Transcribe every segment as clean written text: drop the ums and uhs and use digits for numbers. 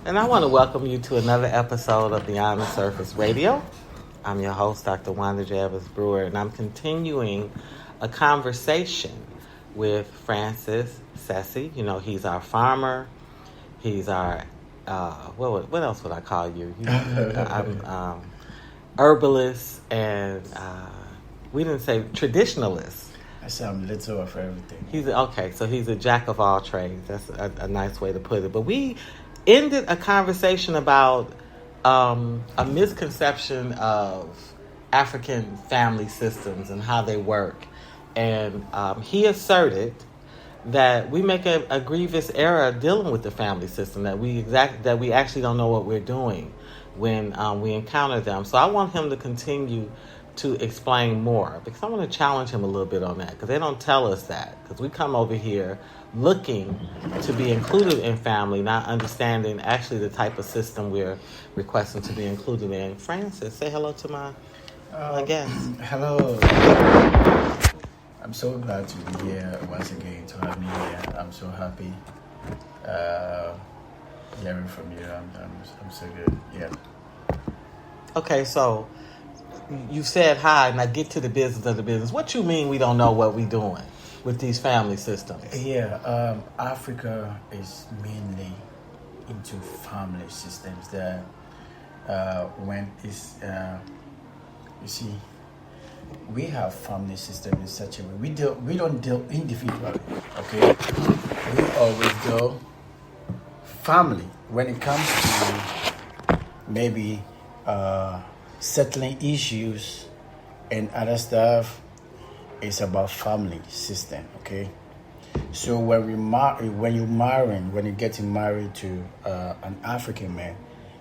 And I want to welcome you to another episode of Beyond the Surface Radio. I'm your host, Dr. Wanda J. Evans-Brewer, and I'm continuing a conversation with Francis Sesi. You know, he's our farmer. He's our, what else would I call you? I'm herbalist, and we didn't say traditionalist. I say I'm little of everything. He's a jack of all trades. That's a nice way to put it. But we ended a conversation about a misconception of African family systems and how they work. And he asserted that we make a grievous error dealing with the family system, that we actually don't know what we're doing when we encounter them. So I want him to continue to explain more, because I want to challenge him a little bit on that, because they don't tell us that, because we come over here looking to be included in family, not understanding actually the type of system we're requesting to be included in. Francis, say hello to my guest. Hello. I'm so glad to be here once again, to have me here. I'm so happy hearing from you. I'm so good. Yeah. Okay, so you said hi, and I get to the business of the business. What you mean we don't know what we're doing with these family systems? Yeah, Africa is mainly into family systems. That you see, we have family system in such a way. We don't deal individually. Okay, we always deal family when it comes to maybe settling issues and other stuff. It's about family system. Okay, so when you're getting married to an African man,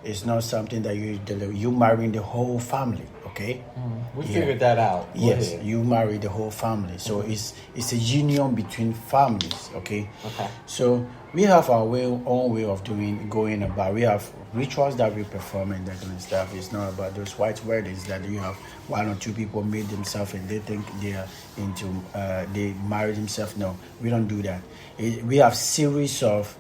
it's not something that you marrying the whole family. Okay, we figured that out. Yes, you marry the whole family. So it's a union between families. Okay. So we have our own way of going about. We have rituals that we perform and that kind of stuff. It's not about those white weddings that you have one or two people made themselves and they think they are into they marry themselves. No, we don't do that. We have series of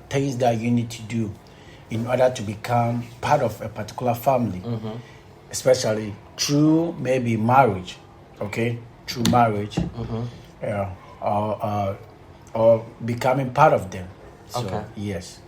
things that you need to do in order to become part of a particular family. Especially through maybe marriage, okay? Through marriage, or becoming part of them. So, okay. Yes.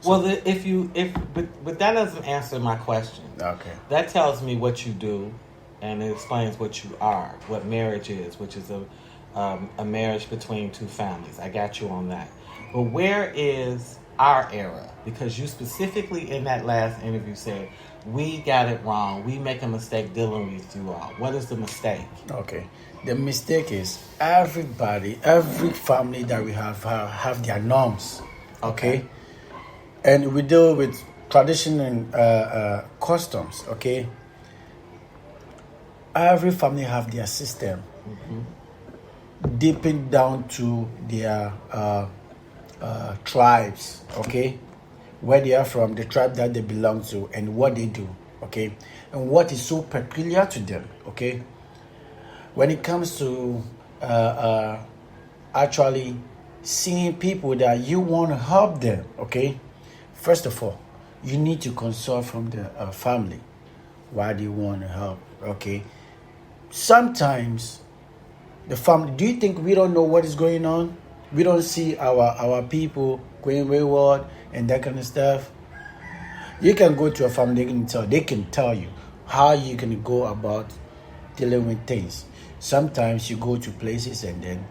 Well, but that doesn't answer my question. Okay. That tells me what you do, and it explains what you are, what marriage is, which is a marriage between two families. I got you on that. But where is our era? Because you specifically in that last interview said, we got it wrong. We make a mistake dealing with you all. What is the mistake? Okay. The mistake is every family that we have their norms. Okay. And we deal with tradition and customs. Okay. Every family have their system. Deeping down to their tribes. Okay. Where they are from, the tribe that they belong to, and what they do, okay? And what is so peculiar to them, okay? When it comes to actually seeing people that you want to help them, okay? First of all, you need to consult from the family. Why do you want to help, okay? Sometimes the family, do you think we don't know what is going on? We don't see our people going wayward and that kind of stuff. You can go to a family, they can tell you how you can go about dealing with things. Sometimes you go to places and then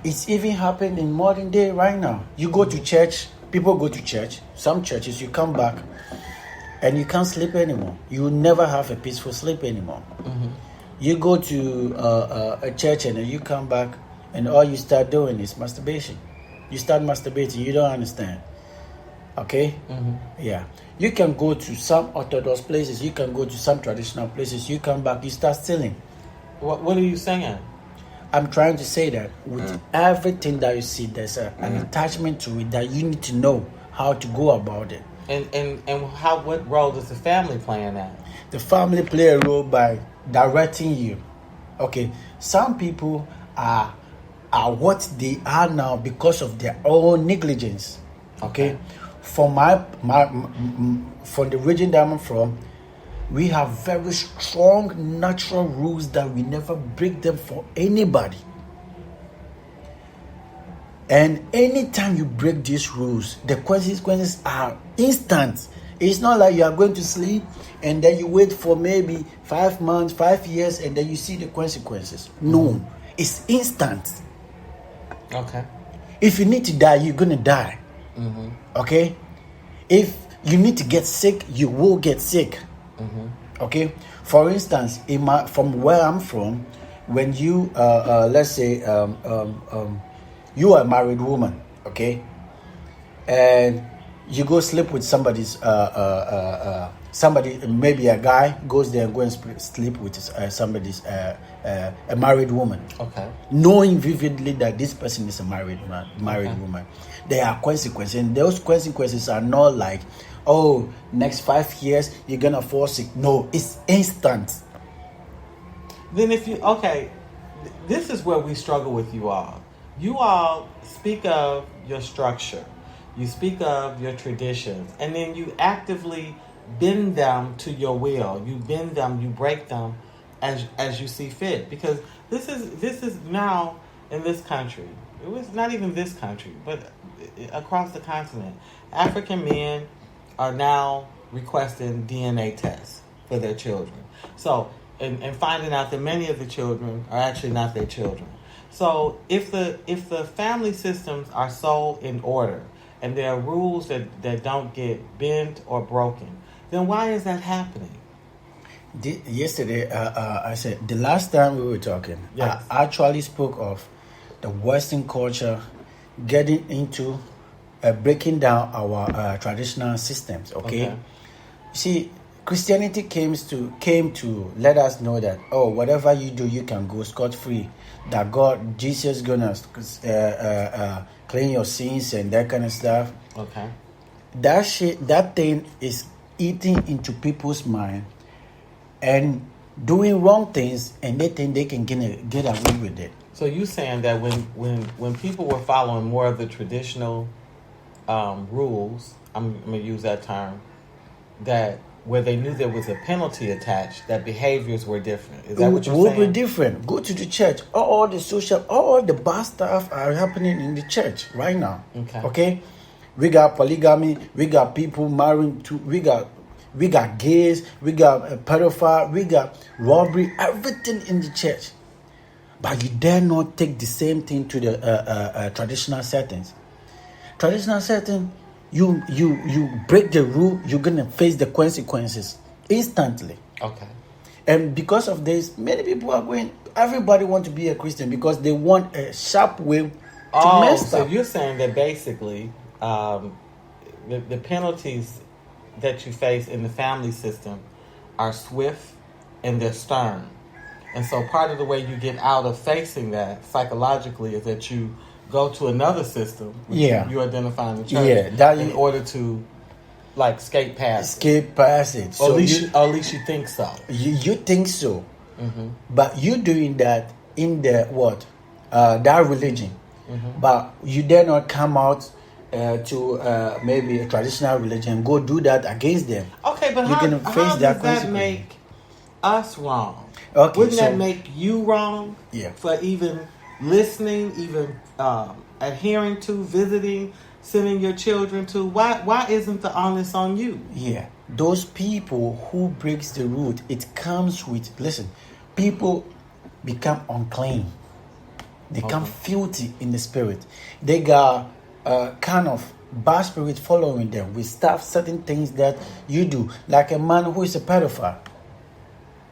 it's even happened in modern day right now. You go to church, people go to church, some churches, you come back and you can't sleep anymore. You will never have a peaceful sleep anymore. You go to a church and then you come back and all you start doing is masturbation. You start masturbating, you don't understand. Okay? Yeah. You can go to some Orthodox places, you can go to some traditional places, you come back, you start stealing. What are you saying? I'm trying to say that with everything that you see, there's an attachment to it that you need to know how to go about it. And what role does the family play in that? The family play a role by directing you. Okay, some people are what they are now because of their own negligence. Okay, for from the region that I'm from, we have very strong natural rules that we never break them for anybody. And anytime you break these rules, the consequences are instant. It's not like you are going to sleep and then you wait for maybe 5 months, 5 years, and then you see the consequences. No, it's instant. Okay. If you need to die, you're going to die. Okay? If you need to get sick, you will get sick. Okay? For instance, from where I'm from, when you, let's say, you are a married woman, okay? And you go sleep with somebody's, somebody, maybe a guy goes there and go and sleep with somebody's, a married woman. Okay. Knowing vividly that this person is a married woman. There are consequences, and those consequences are not like, oh, next 5 years you're gonna fall sick. No, it's instant. Then this is where we struggle with you all. You all speak of your structure, you speak of your traditions, and then you actively bend them to your will. You bend them, you break them as you see fit. Because this is now in this country. It was not even this country, but across the continent. African men are now requesting DNA tests for their children. So, and finding out that many of the children are actually not their children. So if the family systems are so in order and there are rules that don't get bent or broken, then why is that happening? Yesterday, I said, the last time we were talking, yes. I actually spoke of the Western culture getting into breaking down our traditional systems, okay? See, Christianity came to let us know that, whatever you do, you can go scot-free. That Jesus gonna clean your sins and that kind of stuff. Okay. That thing is eating into people's mind and doing wrong things, and they think they can get away with it. So you saying that when people were following more of the traditional rules, I'm gonna use that term, that where they knew there was a penalty attached, that behaviors were different. Is that what you're saying? Will be different. Go to the church. All the bad stuff are happening in the church right now. Okay? We got polygamy. We got people marrying we got gays. We got pedophile. We got robbery. Everything in the church. But you dare not take the same thing to the traditional settings. Traditional setting, you break the rule, you're gonna face the consequences instantly. Okay. And because of this, many people are going. Everybody want to be a Christian because they want a sharp way to mess up. So you're saying that basically, the penalties that you face in the family system are swift and they're stern. And so part of the way you get out of facing that psychologically is that you go to another system, which you identify in the church, in order to skate past it. Or at least you think so. You think so. But you're doing that in the that religion. But you dare not come out to maybe a traditional religion, go do that against them. Okay, but how does that make us wrong? Okay, Wouldn't that make you wrong? Yeah. For even listening, even adhering to, visiting, sending your children to? Why isn't the onus on you? Yeah. Those people who breaks the rule, it comes with, listen, people become unclean. They become filthy in the spirit. They got kind of bad spirit following them with certain things that you do. Like a man who is a pedophile.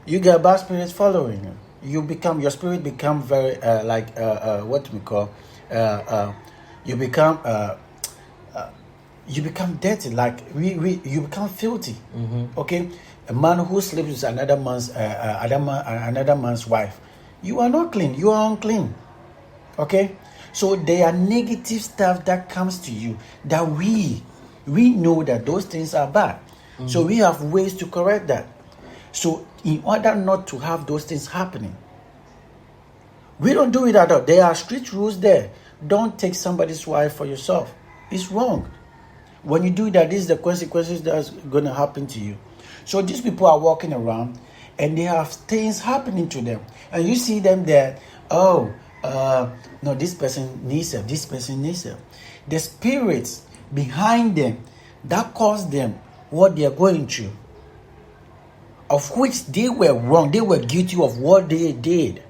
You get bad spirits following you. Your spirit become very what we call you become dirty, you become filthy. Okay, a man who sleeps with another man's wife, you are not clean, you are unclean. Okay, so there are negative stuff that comes to you that we know that those things are bad. So we have ways to correct that. So in order not to have those things happening, we don't do it at all. There are strict rules there. Don't take somebody's wife for yourself. It's wrong. When you do that, this is the consequences that's going to happen to you. So these people are walking around and they have things happening to them. And you see them that, no, this person needs help, this person needs help. The spirits behind them that caused them what they are going through, of which they were wrong, they were guilty of what they did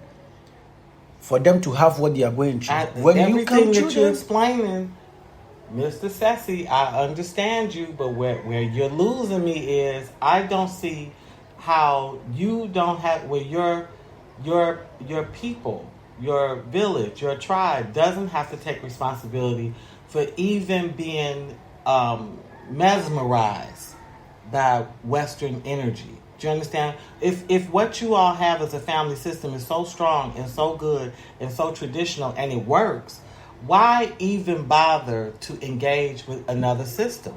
for them to have what they are going through. When everything you come that through you're them, explaining, Mr. Sesi, I understand you, but where you're losing me is I don't see how you don't have where your people, your village, your tribe doesn't have to take responsibility for even being mesmerized by Western energy. Do you understand? If what you all have as a family system is so strong and so good and so traditional and it works, why even bother to engage with another system?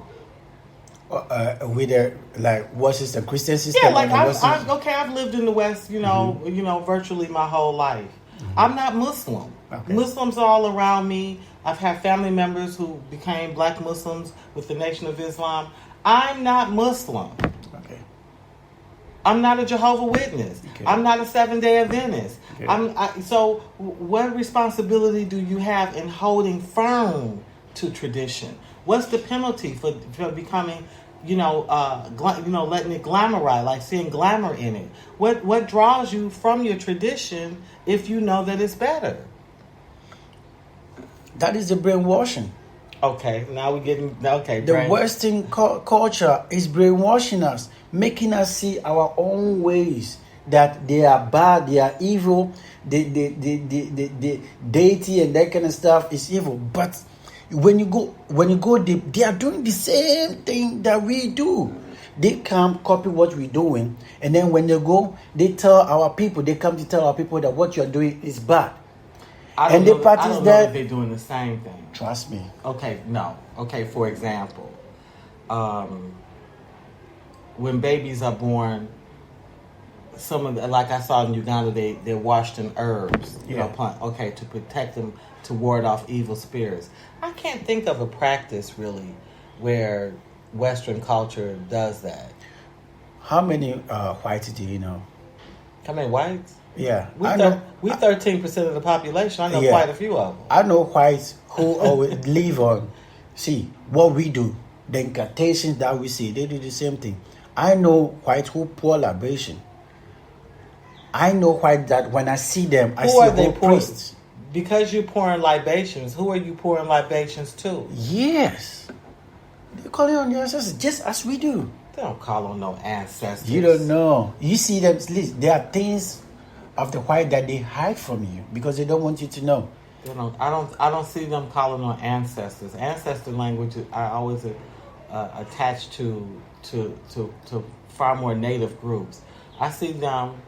with a what system? Christian system? Yeah, like or I've lived in the West, virtually my whole life. Mm-hmm. I'm not Muslim. Okay. Muslims are all around me. I've had family members who became black Muslims with the Nation of Islam. I'm not Muslim. Okay. I'm not a Jehovah Witness. Okay. I'm not a Seventh-day Adventist. Okay. So what responsibility do you have in holding firm to tradition? What's the penalty for becoming, letting it glamorize, like seeing glamour in it? What draws you from your tradition if you know that it's better? That is the brainwashing. Okay, now we're getting The Western culture is brainwashing us, making us see our own ways that they are bad, they are evil, the deity and that kind of stuff is evil. But when you go deep, they are doing the same thing that we do. They come copy what we're doing, and then when they go, they tell our people. They come to tell our people that what you're doing is bad. I don't know that they're doing the same thing. Trust me. Okay, no. Okay, for example, when babies are born, some of like I saw in Uganda, they're washed in herbs, to protect them, to ward off evil spirits. I can't think of a practice really where Western culture does that. How many whites do you know? How many whites? Yeah, we 13% of the population. I know quite a few of them. I know whites who always live on. See what we do, the incantations that we see. They do the same thing. I know whites who pour libation. I know white that when I see them, I see whole priests. Because you're pouring libations, who are you pouring libations to? Yes, they call it on your ancestors just as we do. They don't call on no ancestors. You don't know. You see them. There are things of the white that they hide from you because they don't want you to know. I don't see them calling on ancestors. Ancestor language I always attached to far more native groups. I see them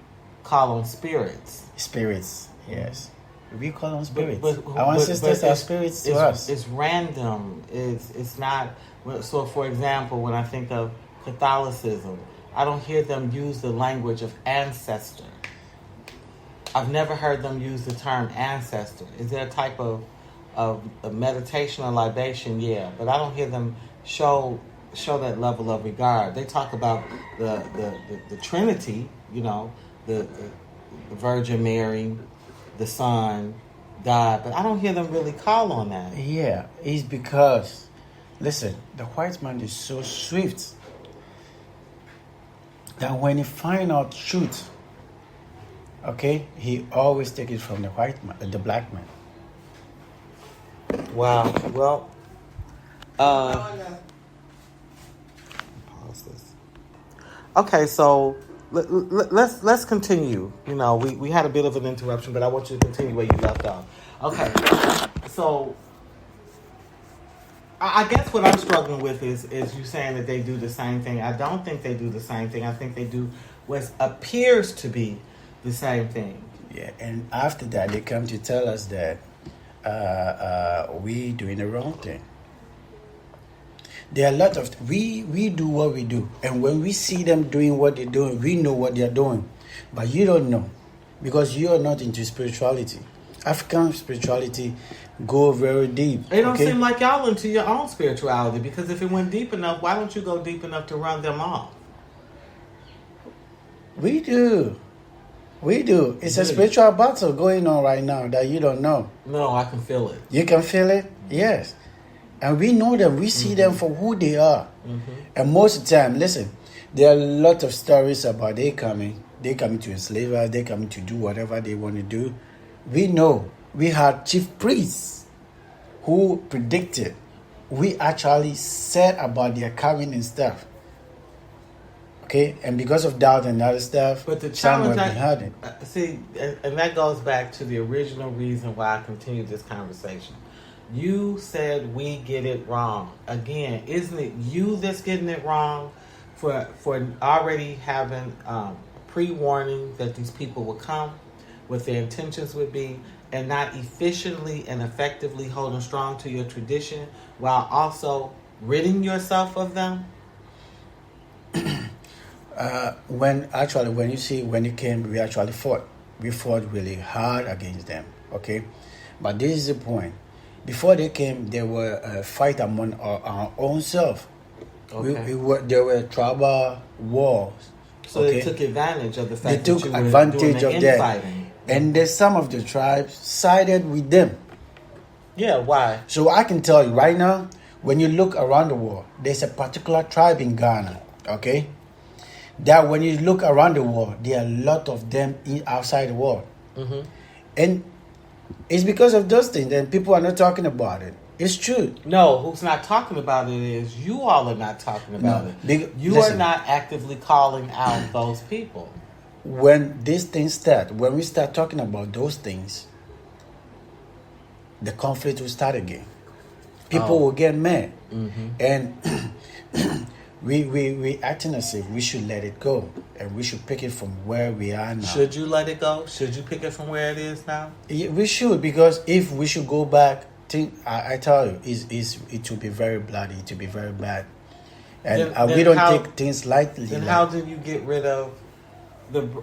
call on spirits. Spirits, yes. We call on spirits. But our ancestors are spirits to us. It's random. It's not. So, for example, when I think of Catholicism, I don't hear them use the language of ancestor. I've never heard them use the term ancestor. Is there a type of meditation or libation? Yeah, but I don't hear them show that level of regard. They talk about the Trinity, the Virgin Mary, the Son, God, but I don't hear them really call on that. Yeah, it's because, listen, the white man is so swift that when he find out truth, okay, he always take it from the white man, the black man. Wow. Well, pause this. Okay, so let's continue. We had a bit of an interruption, but I want you to continue where you left off. Okay, so I guess what I'm struggling with is you saying that they do the same thing. I don't think they do the same thing. I think they do what appears to be the same thing. Yeah, and after that, they come to tell us that we doing the wrong thing. There are a lot of we do what we do, and when we see them doing what they're doing, we know what they're doing, but you don't know because you are not into spirituality. African spirituality go very deep. It don't okay? seem like y'all into your own spirituality, because if it went deep enough, why don't you go deep enough to run them off? We do. We do. It's a spiritual battle going on right now that you don't know. No, I can feel it. You can feel it? Yes. And we know them. We see them for who they are. And most of the time, listen, there are a lot of stories about they coming to enslave us, they coming to do whatever they want to do. We know. We had chief priests who predicted. We actually said about their coming and stuff. Okay, and because of doubt and other stuff, but the someone challenge behind it. See, and that goes back to the original reason why I continued this conversation. You said we get it wrong. Again, isn't it you that's getting it wrong for already having pre-warning that these people will come, what their intentions would be, and not efficiently and effectively holding strong to your tradition while also ridding yourself of them? When it came, we actually fought. We fought really hard against them. Okay, but this is the point. Before they came, there were a fight among our own self. Okay. There were tribal wars. So they took advantage of the fact they that took you were advantage doing of the that, infighting. and then some of the tribes sided with them. Yeah, why? So I can tell you right now, when you look around the world, there's a particular tribe in Ghana. Okay. That when you look around the world, there are a lot of them outside the world. And it's because of those things that people are not talking about it. It's true. No, who's not talking about it is you all are not talking about it. You listen, are not actively calling out those people. When these things start, when we start talking about those things, the conflict will start again. People will get mad. And we acting as if we should let it go, and we should pick it from where we are now. Should you let it go? Should you pick it from where it is now? We should, because if we should go back, I tell you, it will be very bloody. It will be very bad, and then we don't take things lightly. Then how do you get rid of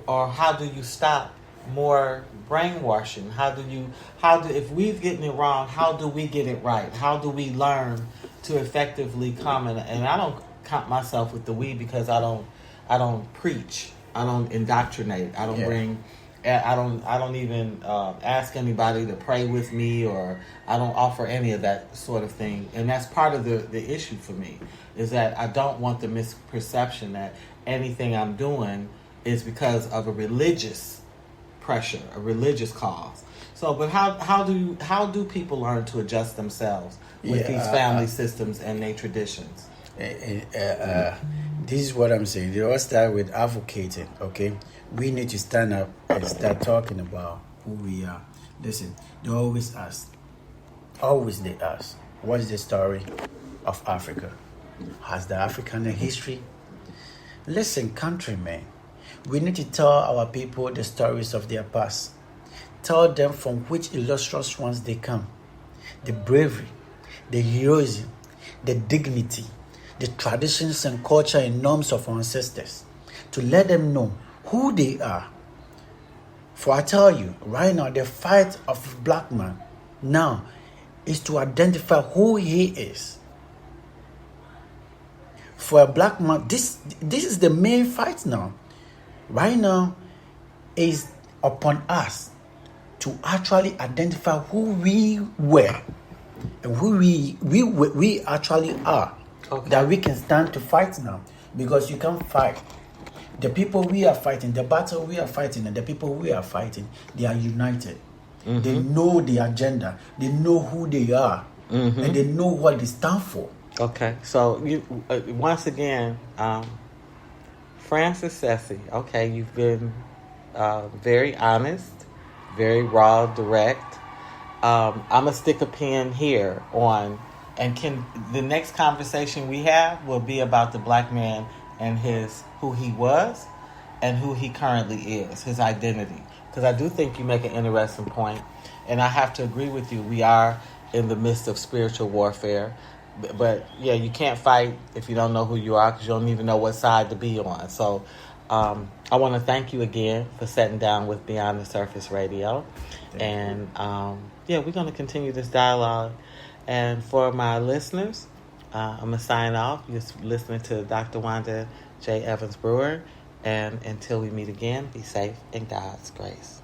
or how do you stop more brainwashing? If we've getting it wrong, how do we get it right? How do we learn to effectively come and I don't count myself with the we, because I don't preach, I don't indoctrinate, I don't bring, I don't even ask anybody to pray with me, or I don't offer any of that sort of thing. And that's part of the issue for me, is that I don't want the misperception that anything I'm doing is because of a religious pressure, a religious cause. So, but how do people learn to adjust themselves with these family systems and their traditions? This is what I'm saying. They all start with advocating. Okay, we need to stand up and start talking about who we are. Listen, they always ask, what is the story of Africa? Has the African a history? Listen, countrymen, we need to tell our people the stories of their past. Tell them from which illustrious ones they come. The bravery, the heroism, the dignity, the traditions and culture and norms of our ancestors. To let them know who they are. For I tell you, right now, the fight of a black man now is to identify who he is. For a black man, this is the main fight now. Right now, is upon us to actually identify who we were and who we actually are. Okay. That we can stand to fight now. Because you can't fight. The people we are fighting, the battle we are fighting, and the people we are fighting, they are united. They know the agenda. They know who they are. And they know what they stand for. Okay. So, once again, Francis Sesi, okay, you've been very honest, very raw, direct. I'm going to stick a pin here on, and the next conversation we have will be about the black man and who he was and who he currently is, his identity. Because I do think you make an interesting point, and I have to agree with you. We are in the midst of spiritual warfare. But yeah, you can't fight if you don't know who you are, because you don't even know what side to be on. So I want to thank you again for sitting down with Beyond the Surface Radio. And we're going to continue this dialogue. And for my listeners, I'm going to sign off. You're listening to Dr. Wanda J. Evans-Brewer. And until we meet again, be safe in God's grace.